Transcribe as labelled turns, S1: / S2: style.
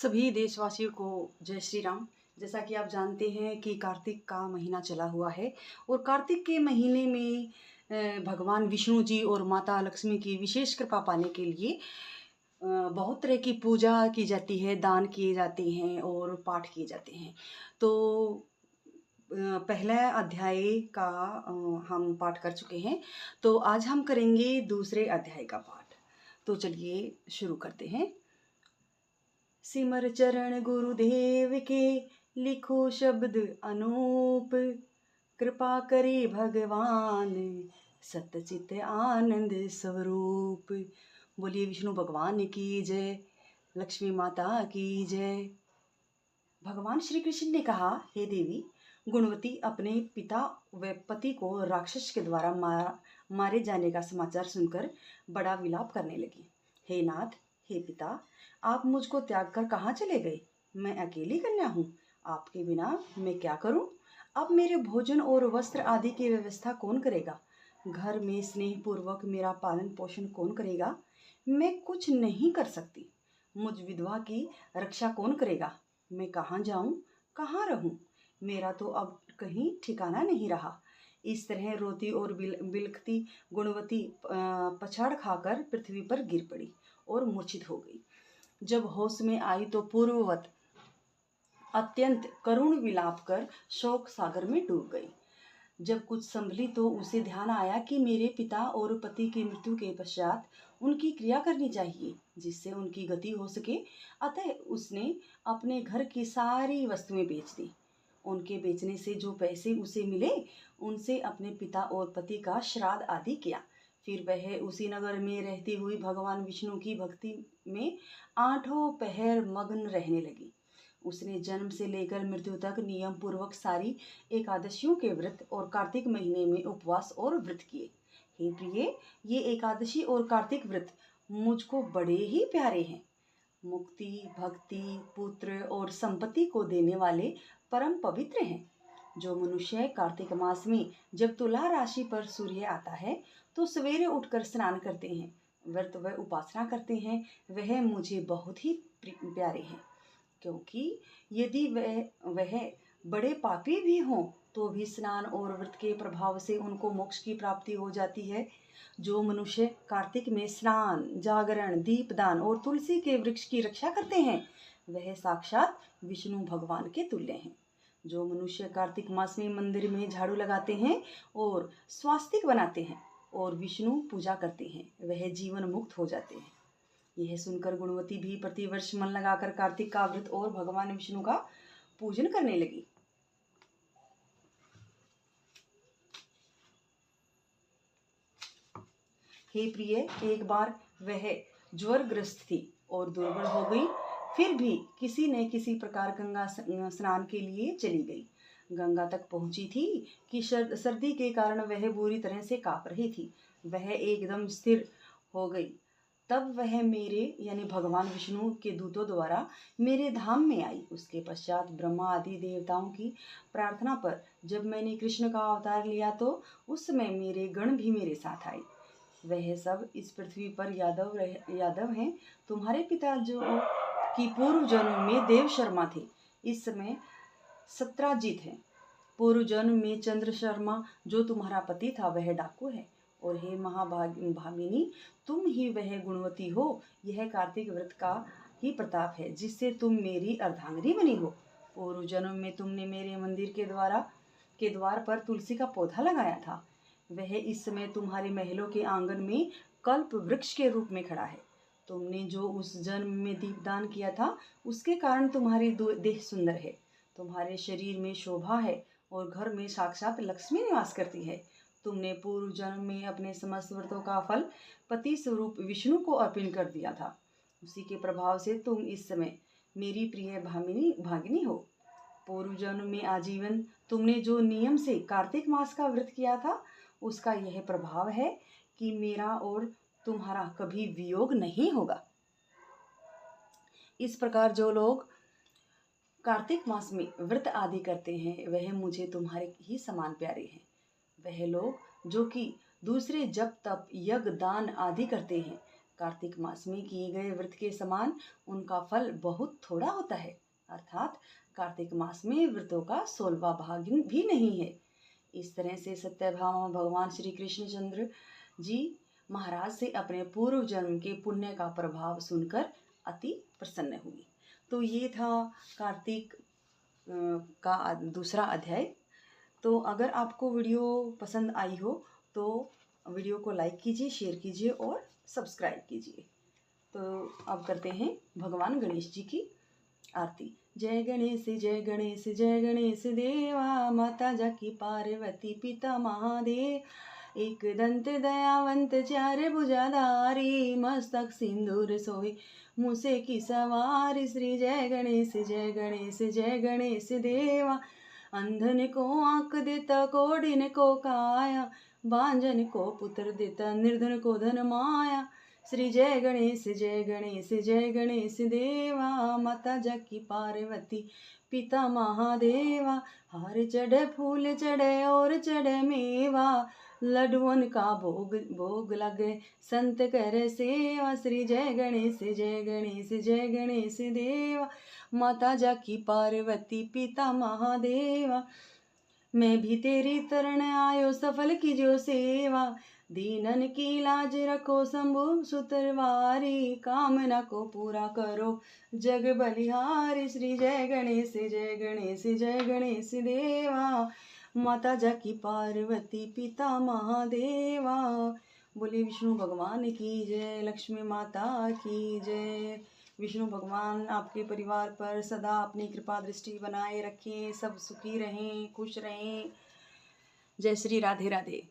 S1: सभी देशवासियों को जय श्री राम। जैसा कि आप जानते हैं कि कार्तिक का महीना चला हुआ है और कार्तिक के महीने में भगवान विष्णु जी और माता लक्ष्मी की विशेष कृपा पाने के लिए बहुत तरह की पूजा की जाती है, दान किए जाते हैं और पाठ किए जाते हैं। तो पहला अध्याय का हम पाठ कर चुके हैं, तो आज हम करेंगे दूसरे अध्याय का पाठ। तो चलिए शुरू करते हैं। सिमर चरण गुरुदेव के, लिखो शब्द अनूप, कृपा करे भगवान, सतचित आनंद स्वरूप। बोलिए विष्णु भगवान की जय, लक्ष्मी माता की जय। भगवान श्री कृष्ण ने कहा, हे देवी, गुणवती अपने पिता व पति को राक्षस के द्वारा मारे जाने का समाचार सुनकर बड़ा विलाप करने लगी। हे नाथ, हे पिता, आप मुझको त्याग कर कहाँ चले गए? मैं अकेली कन्या हूँ, आपके बिना मैं क्या करूँ? अब मेरे भोजन और वस्त्र आदि की व्यवस्था कौन करेगा? घर में स्नेह पूर्वक मेरा पालन पोषण कौन करेगा? मैं कुछ नहीं कर सकती। मुझ विधवा की रक्षा कौन करेगा? मैं कहाँ जाऊँ, कहाँ रहूँ? मेरा तो अब कहीं ठिकाना नहीं रहा। इस तरह रोती और बिलखती गुणवती पछाड़ खाकर पृथ्वी पर गिर पड़ी और मूर्छित हो गई। जब होश में आई तो पूर्ववत अत्यंत करुण विलाप कर शोक सागर में डूब गई। जब कुछ संभली तो उसे ध्यान आया कि मेरे पिता और पति की मृत्यु के पश्चात उनकी क्रिया करनी चाहिए, जिससे उनकी गति हो सके। अतः उसने अपने घर की सारी वस्तुएं बेच दी। उनके बेचने से जो पैसे उसे मिले, उनसे अपने पिता और पति का श्राद्ध आदि किया। फिर वह उसी नगर में रहती हुई भगवान विष्णु की भक्ति में आठों पहर मग्न रहने लगी। उसने जन्म से लेकर मृत्यु तक नियम पूर्वक सारी एकादशियों के व्रत और कार्तिक महीने में उपवास और व्रत किए। हे प्रिय, ये एकादशी और कार्तिक व्रत मुझको बड़े ही प्यारे हैं। मुक्ति, भक्ति, पुत्र और संपत्ति को देने वाले परम पवित्र हैं। जो मनुष्य कार्तिक मास में जब तुला राशि पर सूर्य आता है तो सवेरे उठकर स्नान करते हैं, व्रत व उपासना करते हैं, वह मुझे बहुत ही प्यारे हैं। क्योंकि यदि वह बड़े पापी भी हों तो भी स्नान और व्रत के प्रभाव से उनको मोक्ष की प्राप्ति हो जाती है। जो मनुष्य कार्तिक में स्नान, जागरण, दीपदान और तुलसी के वृक्ष की रक्षा करते हैं, वह साक्षात विष्णु भगवान के तुल्य हैं। जो मनुष्य कार्तिक मास में मंदिर में झाड़ू लगाते हैं और स्वास्तिक बनाते हैं और विष्णु पूजा करते हैं, वह जीवन मुक्त हो जाते हैं। यह सुनकर गुणवती भी प्रतिवर्ष मन लगाकर कार्तिक का व्रत और भगवान विष्णु का पूजन करने लगी। हे प्रिय, एक बार वह ज्वरग्रस्त थी और दुर्बल हो गई। फिर भी किसी न किसी प्रकार गंगा स्नान के लिए चली गई। गंगा तक पहुंची थी कि सर्दी के कारण वह बुरी तरह से कांप रही थी। वह एकदम स्थिर हो गई। तब वह मेरे यानी भगवान विष्णु के दूतों द्वारा मेरे धाम में आई। उसके पश्चात ब्रह्मा आदि देवताओं की प्रार्थना पर जब मैंने कृष्ण का अवतार लिया तो उस समय मेरे गण भी मेरे साथ आए। वह सब इस पृथ्वी पर यादव हैं। तुम्हारे पिता जो कि पूर्व जन्म में देव शर्मा थे, इस समय सत्राजित है। पूर्व जन्म में चंद्र शर्मा जो तुम्हारा पति था, वह डाकू है। और हे महाभामिनी, तुम ही वह गुणवती हो। यह कार्तिक व्रत का ही प्रताप है जिससे तुम मेरी अर्धांगिनी बनी हो। पूर्व जन्म में तुमने मेरे मंदिर के द्वार पर तुलसी का पौधा लगाया था। वह इस समय तुम्हारे महलों के आंगन में कल्प वृक्ष के रूप में खड़ा है। तुमने जो उस जन्म में दीपदान किया था, उसके कारण तुम्हारी देह सुंदर है, तुम्हारे शरीर में शोभा है और घर में साक्षात लक्ष्मी निवास करती है। तुमने पूर्व जन्म में अपने समस्त व्रतों का फल पति स्वरूप विष्णु को अर्पण कर दिया था। उसी के प्रभाव से तुम इस समय मेरी प्रिय भागिनी हो। पूर्व जन्म में आजीवन तुमने जो नियम से कार्तिक मास का व्रत किया था, उसका यह प्रभाव है कि मेरा और तुम्हारा कभी वियोग नहीं होगा। इस प्रकार जो लोग कार्तिक मास में व्रत आदि करते हैं, वह मुझे तुम्हारे ही समान प्यारे हैं। वह लोग जो कि दूसरे जप तप यज्ञ दान आदि करते हैं, कार्तिक मास में किए गए व्रत के समान उनका फल बहुत थोड़ा होता है। अर्थात कार्तिक मास में व्रतों का 16वां भाग भी नहीं है। इस तरह से सत्यभामा भगवान श्री कृष्णचंद्र जी महाराज से अपने पूर्व जन्म के पुण्य का प्रभाव सुनकर अति प्रसन्न हुई। तो ये था कार्तिक का दूसरा अध्याय। तो अगर आपको वीडियो पसंद आई हो तो वीडियो को लाइक कीजिए, शेयर कीजिए और सब्सक्राइब कीजिए। तो अब करते हैं भगवान गणेश जी की आरती। जय गणेश जय गणेश जय गणेश देवा, माता जाकी पार्वती पिता महादेव। एक दंत दयावंत चार भुजाधारी, मस्तक सिंदूर सोई मूसे की सवारी। श्री जय गणेश जय गणेश जय गणेश देवा। अंधन को आंख देता, कोढ़िन को काया, बांझन को पुत्र देता, निर्धन को धन माया। श्री जय गणेश जय गणेश जय गणेश देवा, माता जाकी पार्वती पिता महादेवा। हार चढ़े फूल चढ़े और चढ़े मेवा, लड्डुअन का भोग भोग लगे संत कर सेवा। श्री जय गणेश जय गणेश जय गणेश देवा, माता जाकी पार्वती पिता महादेवा। मैं भी तेरी तरन आयो सफल कीजो सेवा, दीनन की लाज रखो शंभु सुतरवारी। कामना को पूरा करो जग बलिहारी। श्री जय गणेश जय गणेश जय गणेश देवा, माता जाकी पार्वती पिता महादेवा। बोले विष्णु भगवान की जय, लक्ष्मी माता की जय। विष्णु भगवान आपके परिवार पर सदा अपनी कृपा दृष्टि बनाए रखें, सब सुखी रहें, खुश रहें। जय श्री राधे राधे।